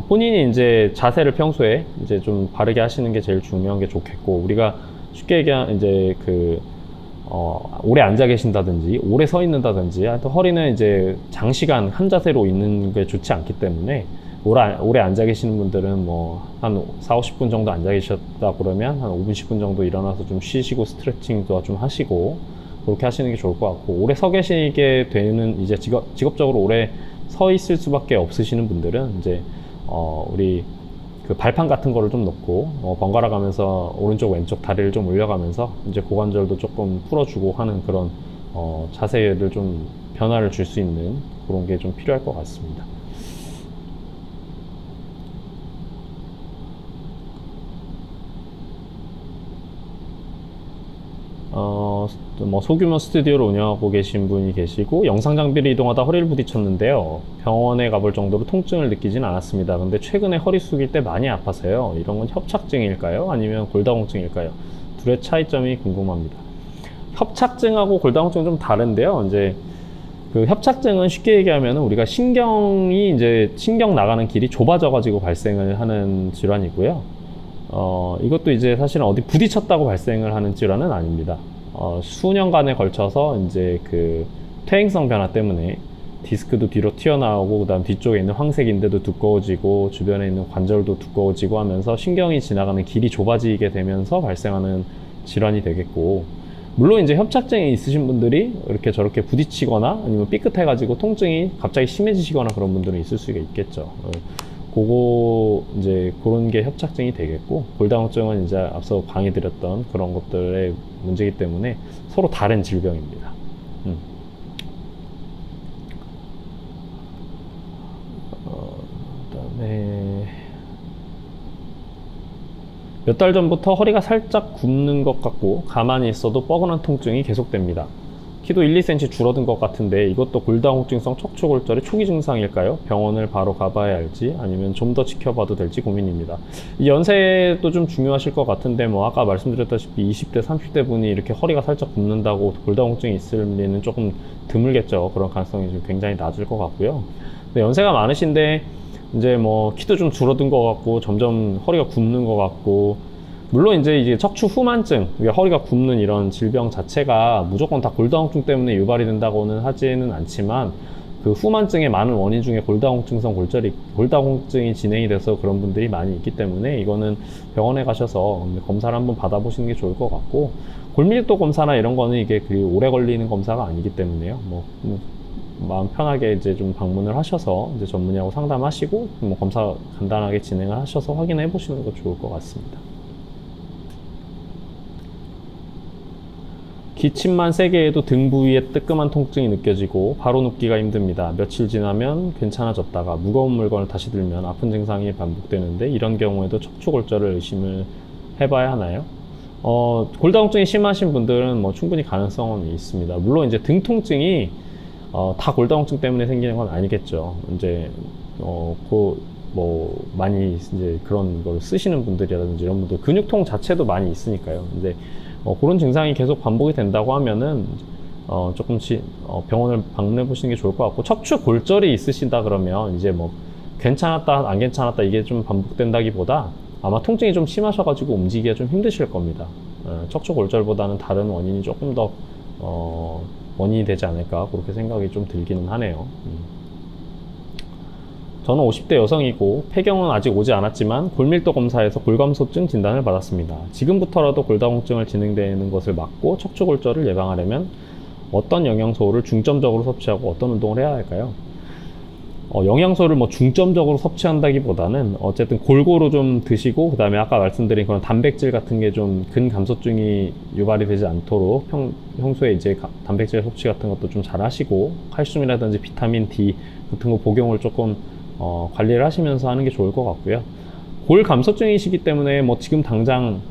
본인이 이제 자세를 평소에 이제 좀 바르게 하시는 게 제일 중요한 게 좋겠고, 우리가 쉽게 얘기하면 이제 오래 앉아 계신다든지 오래 서 있는다든지, 하여튼 허리는 이제 장시간 한 자세로 있는 게 좋지 않기 때문에 오래 앉아 계시는 분들은 뭐 한 40-50분 정도 앉아 계셨다 그러면 한 5분 10분 정도 일어나서 좀 쉬시고 스트레칭도 좀 하시고 그렇게 하시는 게 좋을 것 같고, 오래 서 계시게 되는 이제 직업적으로 오래 서 있을 수밖에 없으시는 분들은 이제 우리 그 발판 같은 거를 좀 넣고 번갈아 가면서 오른쪽 왼쪽 다리를 좀 올려가면서 이제 고관절도 조금 풀어주고 하는 그런 자세를 좀 변화를 줄 수 있는 그런 게 좀 필요할 것 같습니다. 뭐 소규모 스튜디오를 운영하고 계신 분이 계시고, 영상 장비를 이동하다 허리를 부딪혔는데요. 병원에 가볼 정도로 통증을 느끼진 않았습니다. 근데 최근에 허리 숙일 때 많이 아파서요. 이런 건 협착증일까요? 아니면 골다공증일까요? 둘의 차이점이 궁금합니다. 협착증하고 골다공증은 좀 다른데요. 이제 그 협착증은 쉽게 얘기하면 우리가 신경이 이제 신경 나가는 길이 좁아져 가지고 발생을 하는 질환이고요. 이것도 이제 사실은 어디 부딪혔다고 발생을 하는 질환은 아닙니다. 수년간에 걸쳐서 이제 그 퇴행성 변화 때문에 디스크도 뒤로 튀어나오고, 그 다음 뒤쪽에 있는 황색인대도 두꺼워지고 주변에 있는 관절도 두꺼워지고 하면서 신경이 지나가는 길이 좁아지게 되면서 발생하는 질환이 되겠고, 물론 이제 협착증이 있으신 분들이 이렇게 저렇게 부딪히거나 아니면 삐끗해가지고 통증이 갑자기 심해지시거나 그런 분들은 있을 수가 있겠죠. 그거 이제 그런 게 협착증이 되겠고, 골다공증은 이제 앞서 강의드렸던 그런 것들의 문제이기 때문에 서로 다른 질병입니다. 그다음에 몇 달 전부터 허리가 살짝 굽는 것 같고 가만히 있어도 뻐근한 통증이 계속됩니다. 키도 1-2cm 줄어든 것 같은데 이것도 골다공증성 척추골절의 초기 증상일까요? 병원을 바로 가봐야 할지 아니면 좀 더 지켜봐도 될지 고민입니다. 이 연세도 좀 중요하실 것 같은데, 뭐 아까 말씀드렸다시피 20대 30대 분이 이렇게 허리가 살짝 굽는다고 골다공증이 있을 리는 조금 드물겠죠. 그런 가능성이 좀 굉장히 낮을 것 같고요. 근데 연세가 많으신데 이제 뭐 키도 좀 줄어든 것 같고 점점 허리가 굽는 것 같고, 물론 이제 척추 후만증, 허리가 굽는 이런 질병 자체가 무조건 다 골다공증 때문에 유발이 된다고는 하지는 않지만, 그 후만증의 많은 원인 중에 골다공증성 골다공증이 진행이 돼서 그런 분들이 많이 있기 때문에 이거는 병원에 가셔서 검사를 한번 받아보시는 게 좋을 것 같고, 골밀도 검사나 이런 거는 이게 그 오래 걸리는 검사가 아니기 때문에요. 마음 편하게 이제 좀 방문을 하셔서 이제 전문의하고 상담하시고 검사 간단하게 진행을 하셔서 확인해 보시는 거 좋을 것 같습니다. 기침만 세게 해도 등 부위에 뜨끔한 통증이 느껴지고 바로 눕기가 힘듭니다. 며칠 지나면 괜찮아졌다가 무거운 물건을 다시 들면 아픈 증상이 반복되는데 이런 경우에도 척추골절을 의심을 해봐야 하나요? 골다공증이 심하신 분들은 충분히 가능성은 있습니다. 물론 이제 등 통증이 다 골다공증 때문에 생기는 건 아니겠죠. 이제 많이 이제 그런 걸 쓰시는 분들이라든지 이런 분들 근육통 자체도 많이 있으니까요. 이제 그런 증상이 계속 반복이 된다고 하면은 조금씩 병원을 방문해 보시는 게 좋을 것 같고, 척추 골절이 있으신다 그러면 이제 괜찮았다 안 괜찮았다 이게 좀 반복된다기보다 아마 통증이 좀 심하셔가지고 움직이기가 좀 힘드실 겁니다. 척추 골절보다는 다른 원인이 조금 더 원인이 되지 않을까 그렇게 생각이 좀 들기는 하네요. 저는 50대 여성이고 폐경은 아직 오지 않았지만 골밀도 검사에서 골감소증 진단을 받았습니다. 지금부터라도 골다공증을 진행되는 것을 막고 척추골절을 예방하려면 어떤 영양소를 중점적으로 섭취하고 어떤 운동을 해야 할까요? 영양소를 중점적으로 섭취한다기보다는 어쨌든 골고루 좀 드시고, 그 다음에 아까 말씀드린 그런 단백질 같은 게 좀 근감소증이 유발이 되지 않도록 평소에 이제 단백질 섭취 같은 것도 좀 잘 하시고, 칼슘이라든지 비타민 D 같은 거 복용을 조금 관리를 하시면서 하는 게 좋을 것 같고요. 골 감소증이시기 때문에 지금 당장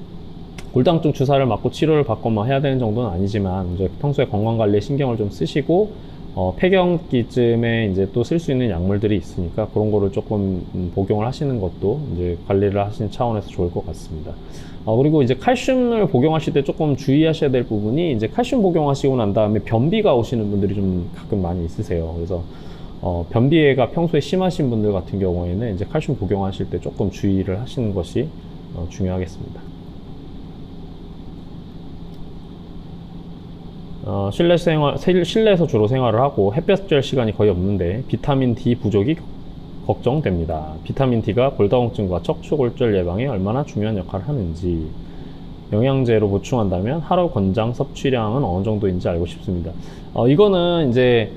골다공증 주사를 맞고 치료를 받고 해야 되는 정도는 아니지만 이제 평소에 건강 관리에 신경을 좀 쓰시고 폐경기쯤에 이제 또 쓸 수 있는 약물들이 있으니까 그런 거를 조금 복용을 하시는 것도 이제 관리를 하시는 차원에서 좋을 것 같습니다. 그리고 이제 칼슘을 복용하실 때 조금 주의하셔야 될 부분이, 이제 칼슘 복용하시고 난 다음에 변비가 오시는 분들이 좀 가끔 많이 있으세요. 그래서 변비가 평소에 심하신 분들 같은 경우에는 이제 칼슘 복용하실 때 조금 주의를 하시는 것이 중요하겠습니다. 실내에서 주로 생활을 하고 햇볕 쬐 시간이 거의 없는데 비타민 D 부족이 걱정됩니다. 비타민 D가 골다공증과 척추골절 예방에 얼마나 중요한 역할을 하는지, 영양제로 보충한다면 하루 권장 섭취량은 어느 정도인지 알고 싶습니다. 이거는 이제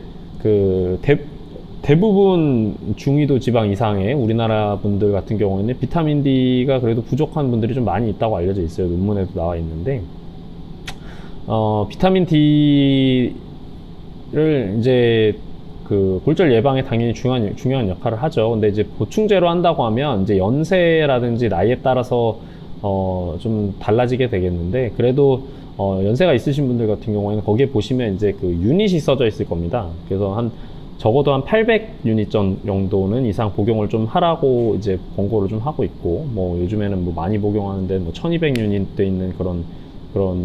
대부분 중위도 지방 이상의 우리나라 분들 같은 경우에는 비타민 D가 그래도 부족한 분들이 좀 많이 있다고 알려져 있어요. 논문에도 나와 있는데, 비타민 D를 이제 골절 예방에 당연히 중요한 역할을 하죠. 근데 이제 보충제로 한다고 하면 이제 연세라든지 나이에 따라서 좀 달라지게 되겠는데, 그래도 연세가 있으신 분들 같은 경우에는 거기에 보시면 이제 유닛이 써져 있을 겁니다. 그래서 적어도 한 800유닛 정도는 이상 복용을 좀 하라고 이제 권고를 좀 하고 있고, 요즘에는 많이 복용하는데 1200유닛 돼 있는 그런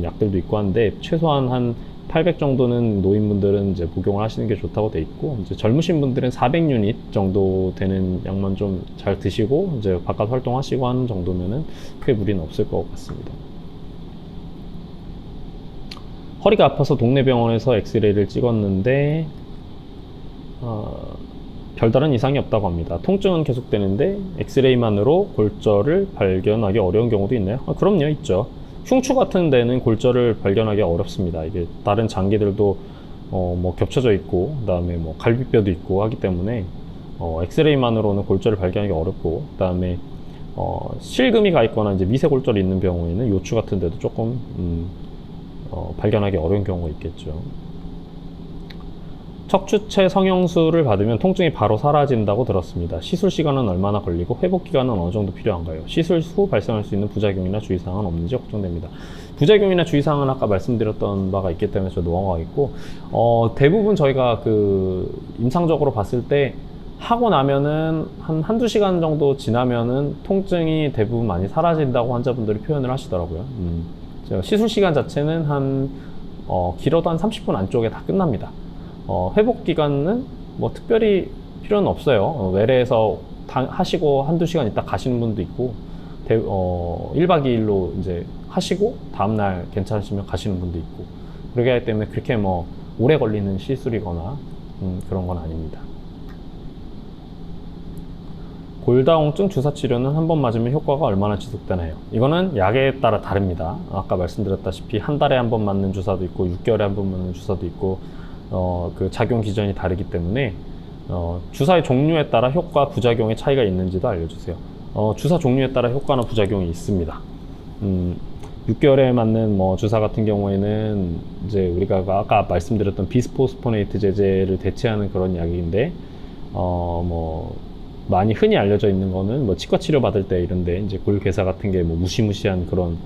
약들도 있고 한데, 최소한 한 800 정도는 노인분들은 이제 복용을 하시는 게 좋다고 돼 있고, 이제 젊으신 분들은 400유닛 정도 되는 약만 좀 잘 드시고 이제 바깥 활동하시고 하는 정도면은 크게 무리는 없을 것 같습니다. 허리가 아파서 동네 병원에서 엑스레이를 찍었는데 별다른 이상이 없다고 합니다. 통증은 계속되는데 엑스레이만으로 골절을 발견하기 어려운 경우도 있나요? 그럼요, 있죠. 흉추 같은 데는 골절을 발견하기 어렵습니다. 이게 다른 장기들도 겹쳐져 있고, 그 다음에 갈비뼈도 있고 하기 때문에 엑스레이만으로는 골절을 발견하기 어렵고, 그 다음에 실금이 가 있거나 이제 미세골절이 있는 경우에는 요추 같은 데도 조금 발견하기 어려운 경우가 있겠죠. 척추체 성형술을 받으면 통증이 바로 사라진다고 들었습니다. 시술 시간은 얼마나 걸리고 회복 기간은 어느 정도 필요한가요? 시술 후 발생할 수 있는 부작용이나 주의사항은 없는지 걱정됩니다. 부작용이나 주의사항은 아까 말씀드렸던 바가 있기 때문에 저도 넘어가겠고, 대부분 저희가 임상적으로 봤을 때 하고 나면은 한두 시간 정도 지나면은 통증이 대부분 많이 사라진다고 환자분들이 표현을 하시더라고요. 시술 시간 자체는 길어도 한 30분 안쪽에 다 끝납니다. 회복 기간은 특별히 필요는 없어요. 외래에서 하시고 한두 시간 있다 가시는 분도 있고, 1박 2일로 이제 하시고 다음날 괜찮으시면 가시는 분도 있고, 그러기 때문에 그렇게 오래 걸리는 시술이거나 그런 건 아닙니다. 골다공증 주사 치료는 한 번 맞으면 효과가 얼마나 지속되나요? 이거는 약에 따라 다릅니다. 아까 말씀드렸다시피 한 달에 한 번 맞는 주사도 있고 6개월에 한 번 맞는 주사도 있고 그 작용 기전이 다르기 때문에 주사의 종류에 따라 효과, 부작용의 차이가 있는지도 알려주세요. 주사 종류에 따라 효과나 부작용이 있습니다. 6개월에 맞는 주사 같은 경우에는 이제 우리가 아까 말씀드렸던 비스포스포네이트 제제를 대체하는 그런 약인데 많이 흔히 알려져 있는 거는 치과 치료 받을 때 이런데 이제 골괴사 같은 게 무시무시한 그런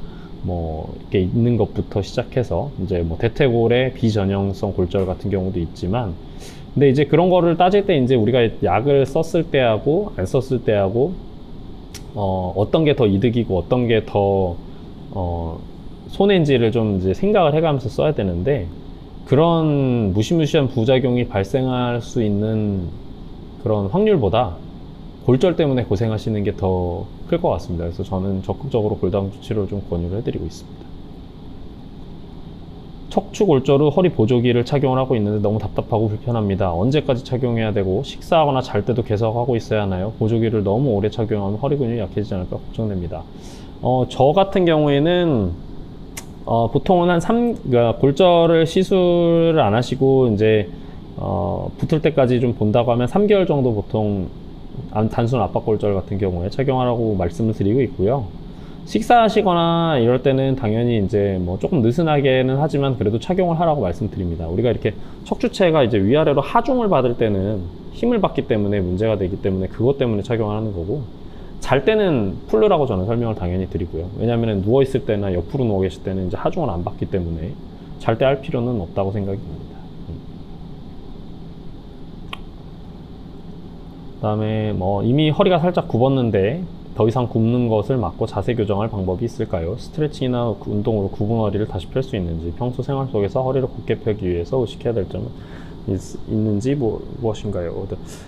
이렇게 있는 것부터 시작해서 이제 대퇴골의 비전형성 골절 같은 경우도 있지만, 근데 이제 그런 거를 따질 때 이제 우리가 약을 썼을 때하고 안 썼을 때하고 어떤 게 더 이득이고 어떤 게 더 손해인지를 좀 이제 생각을 해가면서 써야 되는데, 그런 무시무시한 부작용이 발생할 수 있는 그런 확률보다 골절 때문에 고생하시는 게 더 클 것 같습니다. 그래서 저는 적극적으로 골다공증 치료를 좀 권유를 해드리고 있습니다. 척추 골절 후 허리 보조기를 착용을 하고 있는데 너무 답답하고 불편합니다. 언제까지 착용해야 되고 식사하거나 잘 때도 계속 하고 있어야 하나요? 보조기를 너무 오래 착용하면 허리 근육이 약해지지 않을까 걱정됩니다. 저 같은 경우에는 보통은 그러니까 골절을 시술을 안 하시고 이제 붙을 때까지 좀 본다고 하면 3개월 정도 보통 단순 압박골절 같은 경우에 착용하라고 말씀을 드리고 있고요. 식사하시거나 이럴 때는 당연히 이제 조금 느슨하게는 하지만 그래도 착용을 하라고 말씀드립니다. 우리가 이렇게 척추체가 이제 위아래로 하중을 받을 때는 힘을 받기 때문에 문제가 되기 때문에 그것 때문에 착용을 하는 거고, 잘 때는 풀르라고 저는 설명을 당연히 드리고요. 왜냐하면 누워 있을 때나 옆으로 누워 계실 때는 이제 하중을 안 받기 때문에 잘 때 할 필요는 없다고 생각이 듭니다. 그 다음에 이미 허리가 살짝 굽었는데 더 이상 굽는 것을 막고 자세 교정할 방법이 있을까요? 스트레칭이나 운동으로 굽은 허리를 다시 펼 수 있는지, 평소 생활 속에서 허리를 굽게 펴기 위해서 의식해야 될 점은 있는지 무엇인가요?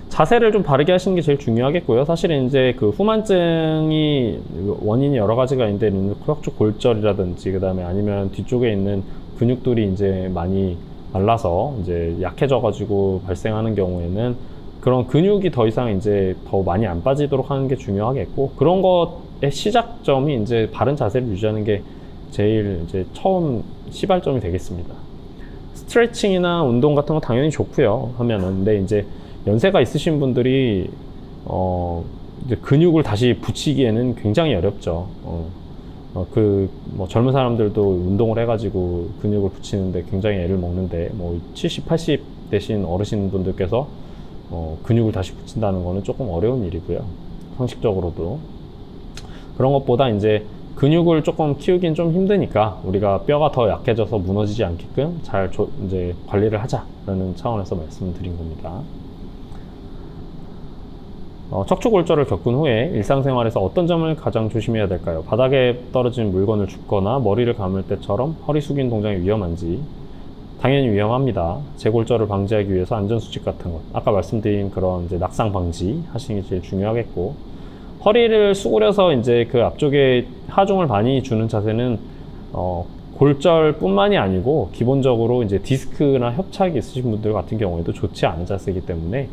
자세를 좀 바르게 하시는 게 제일 중요하겠고요. 사실은 이제 그 후만증이 원인이 여러 가지가 있는데 척추 골절이라든지 그 다음에 아니면 뒤쪽에 있는 근육들이 이제 많이 말라서 이제 약해져가지고 발생하는 경우에는 그런 근육이 더 이상 이제 더 많이 안 빠지도록 하는 게 중요하겠고, 그런 것의 시작점이 이제 바른 자세를 유지하는 게 제일 이제 처음 시발점이 되겠습니다. 스트레칭이나 운동 같은 거 당연히 좋고요 하면은, 근데 이제 연세가 있으신 분들이 이제 근육을 다시 붙이기에는 굉장히 어렵죠. 젊은 사람들도 운동을 해가지고 근육을 붙이는데 굉장히 애를 먹는데 70, 80 되신 어르신 분들께서 근육을 다시 붙인다는 거는 조금 어려운 일이고요. 상식적으로도. 그런 것보다 이제 근육을 조금 키우긴 좀 힘드니까 우리가 뼈가 더 약해져서 무너지지 않게끔 잘 이제 관리를 하자라는 차원에서 말씀을 드린 겁니다. 척추 골절을 겪은 후에 일상생활에서 어떤 점을 가장 조심해야 될까요? 바닥에 떨어진 물건을 줍거나 머리를 감을 때처럼 허리 숙인 동작이 위험한지. 당연히 위험합니다. 재골절을 방지하기 위해서 안전수칙 같은 것, 아까 말씀드린 그런 이제 낙상 방지 하시는 게 제일 중요하겠고, 허리를 수그려서 이제 그 앞쪽에 하중을 많이 주는 자세는 골절뿐만이 아니고 기본적으로 이제 디스크나 협착이 있으신 분들 같은 경우에도 좋지 않은 자세이기 때문에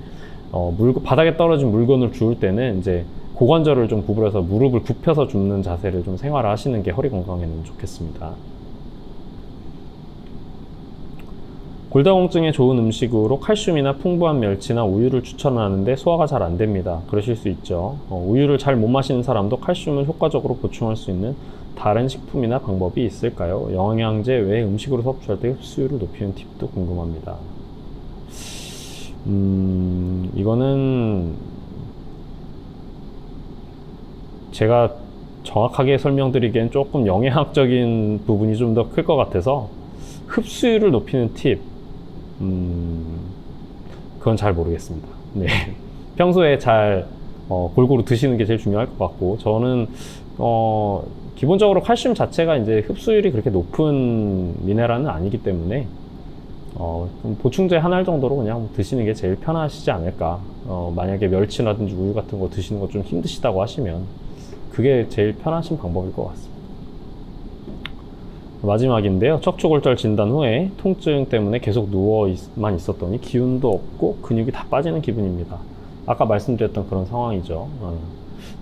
바닥에 떨어진 물건을 주울 때는 이제 고관절을 좀 구부려서 무릎을 굽혀서 줍는 자세를 좀 생활을 하시는 게 허리 건강에는 좋겠습니다. 골다공증에 좋은 음식으로 칼슘이나 풍부한 멸치나 우유를 추천하는데 소화가 잘 안 됩니다. 그러실 수 있죠. 우유를 잘 못 마시는 사람도 칼슘을 효과적으로 보충할 수 있는 다른 식품이나 방법이 있을까요? 영양제 외에 음식으로 섭취할 때 흡수율을 높이는 팁도 궁금합니다. 이거는 제가 정확하게 설명드리기엔 조금 영양학적인 부분이 좀 더 클 것 같아서 흡수율을 높이는 팁, 그건 잘 모르겠습니다. 네. 평소에 잘 골고루 드시는 게 제일 중요할 것 같고, 저는 기본적으로 칼슘 자체가 이제 흡수율이 그렇게 높은 미네랄은 아니기 때문에 보충제 한 알 정도로 그냥 드시는 게 제일 편하시지 않을까. 만약에 멸치라든지 우유 같은 거 드시는 거 좀 힘드시다고 하시면 그게 제일 편하신 방법일 것 같습니다. 마지막인데요. 척추골절 진단 후에 통증 때문에 계속 누워만 있었더니 기운도 없고 근육이 다 빠지는 기분입니다. 아까 말씀드렸던 그런 상황이죠.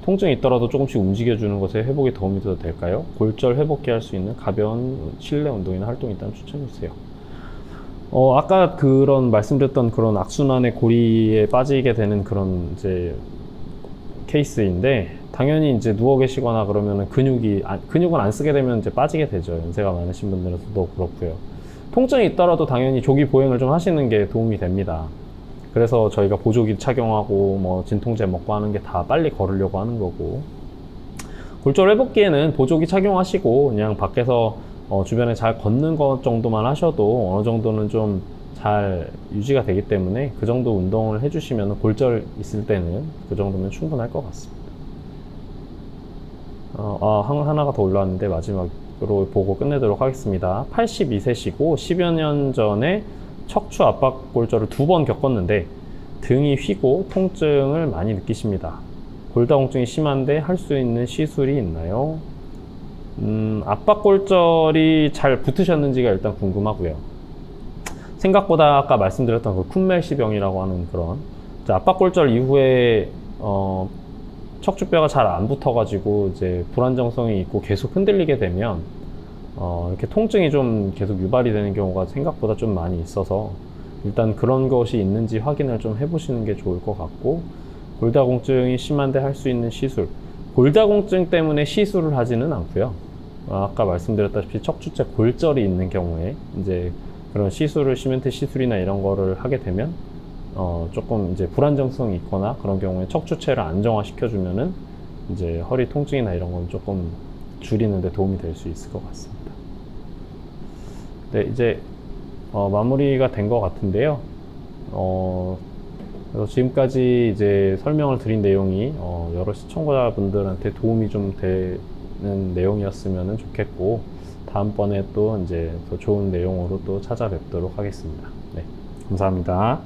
통증이 있더라도 조금씩 움직여주는 것에 회복에 도움이 더 될까요? 골절 회복기 할 수 있는 가벼운 실내 운동이나 활동이 있다면 추천해주세요. 아까 그런 말씀드렸던 그런 악순환의 고리에 빠지게 되는 그런 이제 케이스인데, 당연히 이제 누워 계시거나 그러면은 근육은 안 쓰게 되면 이제 빠지게 되죠. 연세가 많으신 분들도 그렇고요. 통증이 있더라도 당연히 조기 보행을 좀 하시는 게 도움이 됩니다. 그래서 저희가 보조기 착용하고 뭐 진통제 먹고 하는 게 다 빨리 걸으려고 하는 거고, 골절 회복기에는 보조기 착용하시고 그냥 밖에서 주변에 잘 걷는 것 정도만 하셔도 어느 정도는 좀 잘 유지가 되기 때문에 그 정도 운동을 해주시면 골절 있을 때는 그 정도면 충분할 것 같습니다. 하나가 더 올라왔는데 마지막으로 보고 끝내도록 하겠습니다. 82세시고 10여 년 전에 척추 압박 골절을 2번 겪었는데 등이 휘고 통증을 많이 느끼십니다. 골다공증이 심한데 할 수 있는 시술이 있나요? 압박 골절이 잘 붙으셨는지가 일단 궁금하고요. 생각보다 아까 말씀드렸던 그 쿤멜시병이라고 하는 그런 압박 골절 이후에 척추뼈가 잘 안 붙어가지고 이제 불안정성이 있고 계속 흔들리게 되면 이렇게 통증이 좀 계속 유발이 되는 경우가 생각보다 좀 많이 있어서 일단 그런 것이 있는지 확인을 좀 해보시는 게 좋을 것 같고, 골다공증이 심한데 할 수 있는 시술, 골다공증 때문에 시술을 하지는 않고요. 아까 말씀드렸다시피 척추째 골절이 있는 경우에 이제 그런 시술을 시멘트 시술이나 이런 거를 하게 되면 조금 이제 불안정성이 있거나 그런 경우에 척추체를 안정화 시켜주면은 이제 허리 통증이나 이런 건 조금 줄이는 데 도움이 될 수 있을 것 같습니다. 네, 이제 마무리가 된 것 같은데요. 그래서 지금까지 이제 설명을 드린 내용이 여러 시청자분들한테 도움이 좀 되는 내용이었으면 좋겠고, 다음번에 또 이제 더 좋은 내용으로 또 찾아뵙도록 하겠습니다. 네, 감사합니다.